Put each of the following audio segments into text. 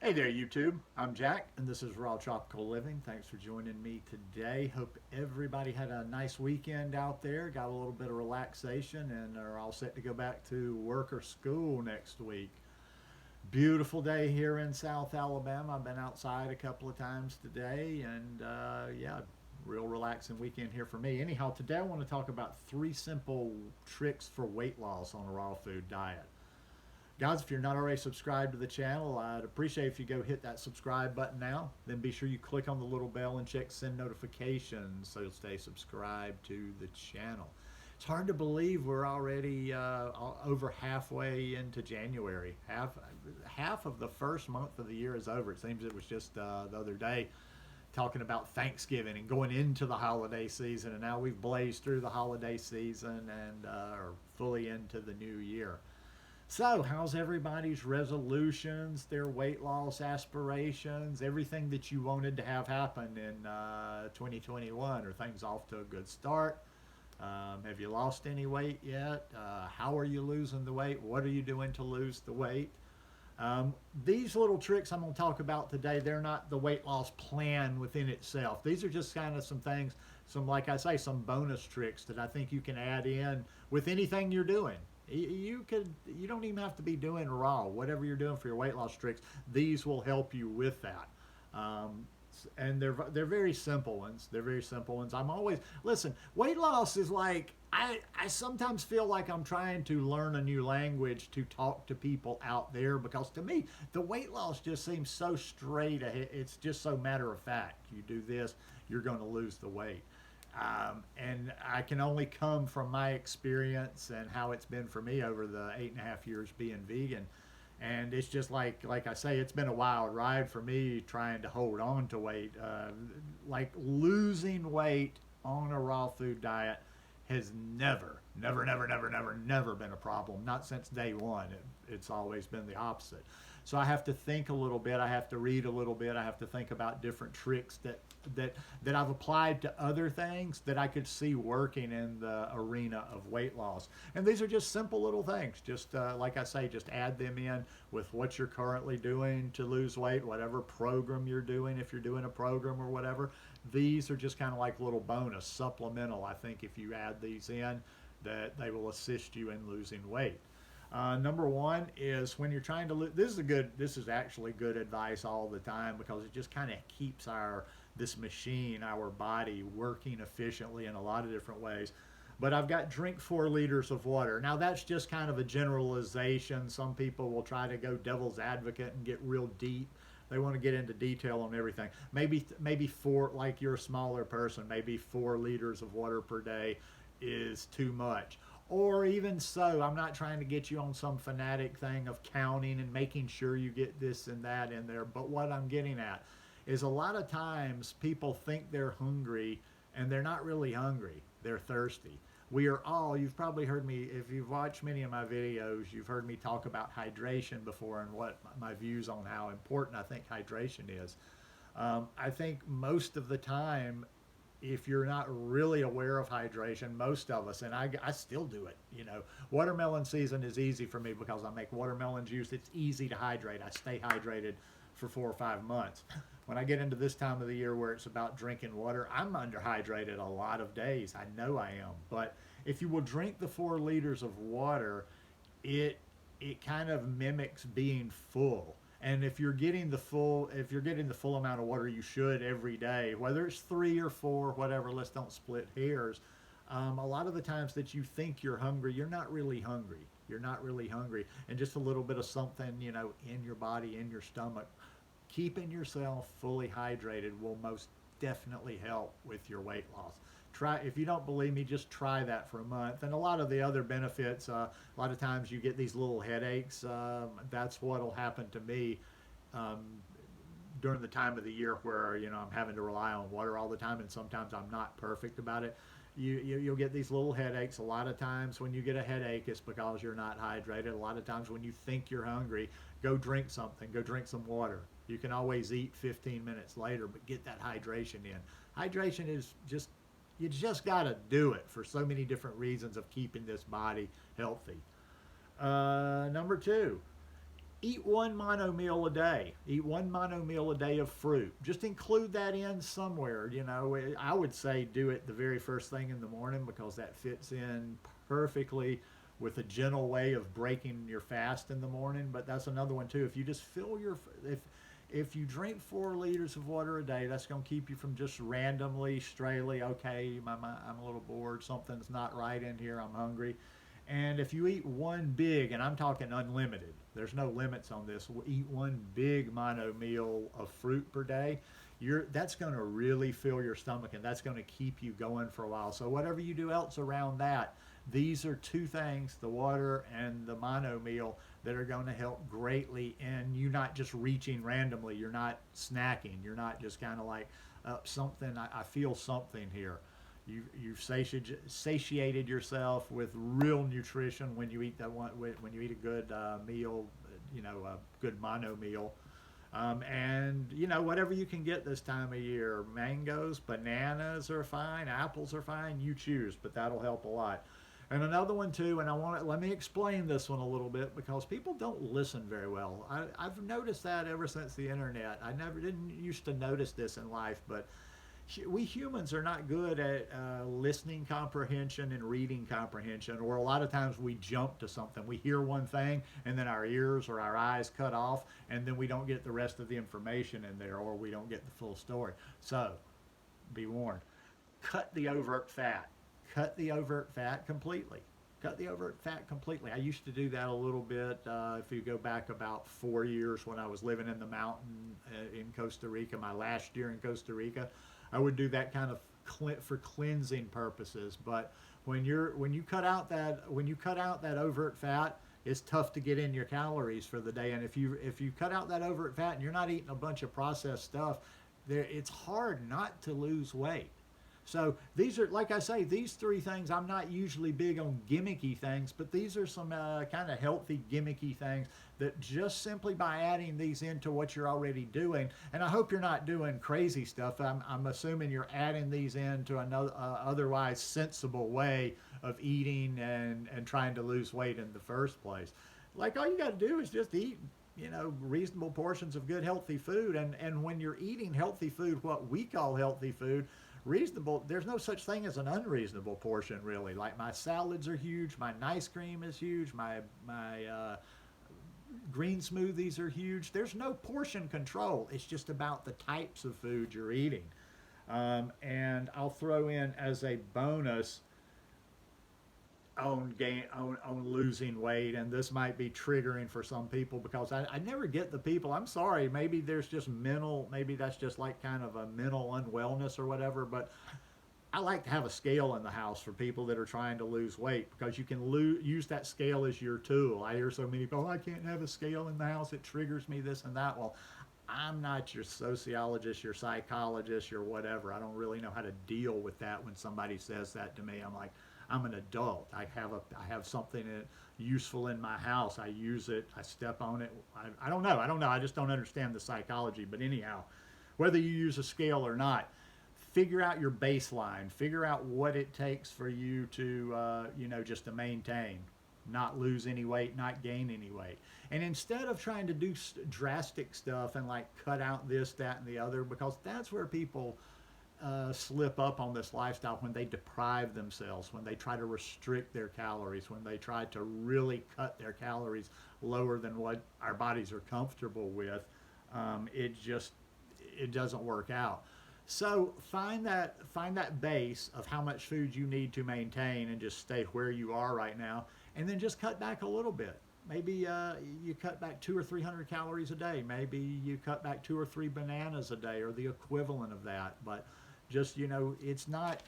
Hey there, YouTube. I'm Jack, and this is Raw Tropical Living. Thanks for joining me today. Hope everybody had a nice weekend out there, got a little bit of relaxation, and are all set to go back to work or school next week. Beautiful day here in South Alabama. I've been outside a couple of times today, and yeah, real relaxing weekend here for me. Anyhow, today I want to talk about 3 simple tricks for weight loss on a raw food diet. Guys, if you're not already subscribed to the channel, I'd appreciate if you go hit that subscribe button now. Then be sure you click on the little bell and check send notifications so you'll stay subscribed to the channel. It's hard to believe we're already over halfway into January. Half of the first month of the year is over. It seems it was just the other day talking about Thanksgiving and going into the holiday season, and now we've blazed through the holiday season and are fully into the new year. So, how's everybody's resolutions, their weight loss aspirations, everything that you wanted to have happen in 2021? Are things off to a good start? Have you lost any weight yet? How are you losing the weight? What are you doing to lose the weight? These little tricks I'm going to talk about today, they're not the weight loss plan within itself. These are just kind of some things, like I say, some bonus tricks that I think you can add in with anything you're doing. You don't even have to be doing raw. Whatever you're doing for your weight loss tricks, these will help you with that. And they're very simple ones. They're very simple ones. I'm always listen. Weight loss is like I sometimes feel like I'm trying to learn a new language to talk to people out there, because to me the weight loss just seems so straight ahead. It's just so matter of fact. You do this, you're going to lose the weight. And I can only come from my experience and how it's been for me over the 8.5 years being vegan. And it's just like I say, it's been a wild ride for me trying to hold on to weight. Like losing weight on a raw food diet has never been a problem. Not since day one. It's always been the opposite. So I have to think a little bit. I have to read a little bit. I have to think about different tricks that I've applied to other things that I could see working in the arena of weight loss. And these are just simple little things. Just like I say, just add them in with what you're currently doing to lose weight, whatever program you're doing, if you're doing a program or whatever. These are just kind of like little bonus, supplemental. I think if you add these in, that they will assist you in losing weight. Number one is when you're trying to lose. This is actually good advice all the time, because it just kind of keeps this machine, our body, working efficiently in a lot of different ways. But I've got drink 4 liters of water. Now that's just kind of a generalization. Some people will try to go devil's advocate and get real deep. They want to get into detail on everything. Maybe 4, like you're a smaller person, maybe 4 liters of water per day is too much. Or even so, I'm not trying to get you on some fanatic thing of counting and making sure you get this and that in there. But what I'm getting at is a lot of times people think they're hungry and they're not really hungry. They're thirsty. You've probably heard me, if you've watched many of my videos, you've heard me talk about hydration before and what my views on how important I think hydration is. I think most of the time, if you're not really aware of hydration, most of us, and I still do it, watermelon season is easy for me because I make watermelon juice. It's easy to hydrate. I stay hydrated for 4 or 5 months. When I get into this time of the year where it's about drinking water, I'm underhydrated a lot of days. I know I am. But if you will drink the 4 liters of water, it kind of mimics being full. And if you're getting the full amount of water you should every day, whether it's 3 or 4, whatever, let's don't split hairs. A lot of the times that you think you're hungry, you're not really hungry. You're not really hungry. And just a little bit of something, in your body, in your stomach, keeping yourself fully hydrated will most definitely help with your weight loss. If you don't believe me, just try that for a month. And a lot of the other benefits, a lot of times you get these little headaches. That's what'll happen to me during the time of the year where I'm having to rely on water all the time, and sometimes I'm not perfect about it. You'll get these little headaches. A lot of times when you get a headache, it's because you're not hydrated. A lot of times when you think you're hungry, go drink something. Go drink some water. You can always eat 15 minutes later, but get that hydration in. Hydration is you just got to do it for so many different reasons of keeping this body healthy. Number 2, eat one mono meal a day. Eat one mono meal a day of fruit. Just include that in somewhere. You know, I would say do it the very first thing in the morning because that fits in perfectly with a gentle way of breaking your fast in the morning. But that's another one too. If you just fill your if you drink 4 liters of water a day, that's going to keep you from just randomly, strayly, okay, I'm a little bored, something's not right in here, I'm hungry. And if you eat one big, and I'm talking unlimited, there's no limits on this, eat one big mono meal of fruit per day, that's going to really fill your stomach and that's going to keep you going for a while. So whatever you do else around that, these are two things, the water and the mono meal, that are going to help greatly in you not just reaching randomly. You're not snacking. You're not just kind of like something, I feel something here. You've satiated yourself with real nutrition when you eat that one, when you eat a good meal, you know, a good mono meal. And you know, whatever you can get this time of year, mangoes, bananas are fine, apples are fine, you choose, but that'll help a lot. And another one too, and let me explain this one a little bit because people don't listen very well. I've noticed that ever since the internet. I never didn't used to notice this in life, but we humans are not good at listening comprehension and reading comprehension, or a lot of times we jump to something. We hear one thing and then our ears or our eyes cut off, and then we don't get the rest of the information in there, or we don't get the full story. So be warned, cut the overt fat. Cut the overt fat completely. Cut the overt fat completely. I used to do that a little bit. If you go back about 4 years when I was living in the mountain in Costa Rica, my last year in Costa Rica, I would do that kind of for cleansing purposes. But when you cut out that overt fat, it's tough to get in your calories for the day. And if you cut out that overt fat and you're not eating a bunch of processed stuff, it's hard not to lose weight. So these are, like I say, these three things, I'm not usually big on gimmicky things, but these are some kind of healthy gimmicky things that just simply by adding these into what you're already doing, and I hope you're not doing crazy stuff. I'm assuming you're adding these into another otherwise sensible way of eating and trying to lose weight in the first place. Like all you got to do is just eat, you know, reasonable portions of good healthy food. And when you're eating healthy food, what we call healthy food, reasonable, there's no such thing as an unreasonable portion, really. Like my salads are huge, my nice cream is huge, my green smoothies are huge. There's no portion control. It's just about the types of food you're eating. And I'll throw in as a bonus on losing weight, and this might be triggering for some people because I never get the people, I'm sorry, maybe there's just maybe that's just like kind of a mental unwellness or whatever, but I like to have a scale in the house for people that are trying to lose weight because you can use that scale as your tool. I hear so many people, I can't have a scale in the house, it triggers me this and that. Well, I'm not your sociologist, your psychologist, your whatever. I don't really know how to deal with that when somebody says that to me. I'm like, I'm an adult. I have something useful in my house. I use it. I step on it. I don't know. I just don't understand the psychology. But anyhow, whether you use a scale or not, figure out your baseline. Figure out what it takes for you to, just to maintain, not lose any weight, not gain any weight. And instead of trying to do drastic stuff and like cut out this, that, and the other, because that's where people slip up on this lifestyle, when they deprive themselves, when they try to restrict their calories, when they try to really cut their calories lower than what our bodies are comfortable with. It doesn't work out. So find that base of how much food you need to maintain and just stay where you are right now, and then just cut back a little bit. Maybe you cut back 200 or 300 calories a day. Maybe you cut back 2 or 3 bananas a day or the equivalent of that. But just, it's not,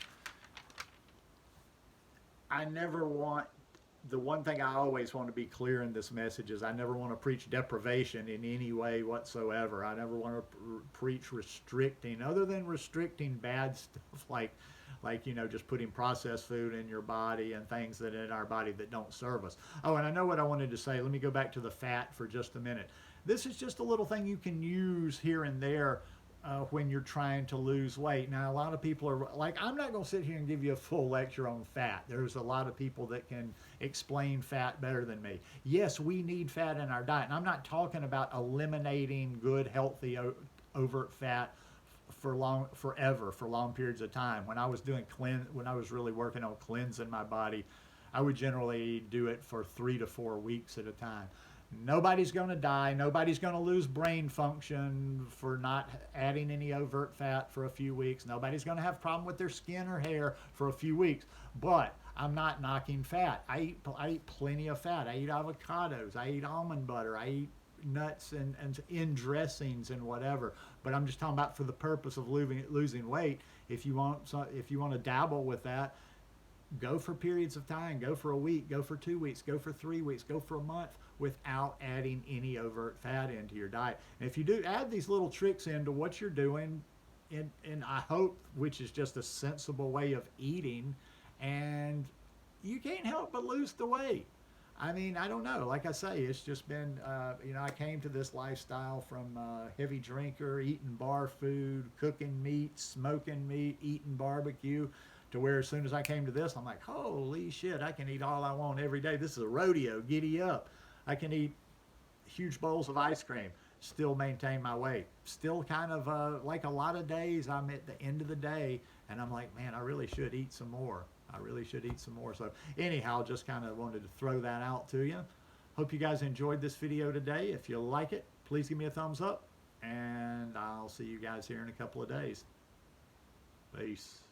the one thing I always want to be clear in this message is I never want to preach deprivation in any way whatsoever. I never want to preach restricting, other than restricting bad stuff like just putting processed food in your body and things that in our body that don't serve us. Oh, and I know what I wanted to say. Let me go back to the fat for just a minute. This is just a little thing you can use here and there when you're trying to lose weight. Now, a lot of people are like, I'm not going to sit here and give you a full lecture on fat. There's a lot of people that can explain fat better than me. Yes, we need fat in our diet. And I'm not talking about eliminating good, healthy, overt fat for long periods of time. When I was when I was really working on cleansing my body, I would generally do it for 3 to 4 weeks at a time. Nobody's going to die. Nobody's going to lose brain function for not adding any overt fat for a few weeks. Nobody's going to have a problem with their skin or hair for a few weeks. But I'm not knocking fat. I eat plenty of fat. I eat avocados. I eat almond butter. I eat nuts and in dressings and whatever. But I'm just talking about for the purpose of losing weight. If you want to dabble with that, go for periods of time. Go for a week. Go for 2 weeks. Go for 3 weeks. Go for a month without adding any overt fat into your diet. And if you do add these little tricks into what you're doing, and I hope, which is just a sensible way of eating, and you can't help but lose the weight. I mean, I don't know. Like I say, it's just been, I came to this lifestyle from heavy drinker, eating bar food, cooking meat, smoking meat, eating barbecue, to where as soon as I came to this, I'm like, holy shit, I can eat all I want every day. This is a rodeo. Giddy up. I can eat huge bowls of ice cream, still maintain my weight. Still kind of like a lot of days, I'm at the end of the day, and I'm like, man, I really should eat some more. I really should eat some more. So anyhow, just kind of wanted to throw that out to you. Hope you guys enjoyed this video today. If you like it, please give me a thumbs up, and I'll see you guys here in a couple of days. Peace.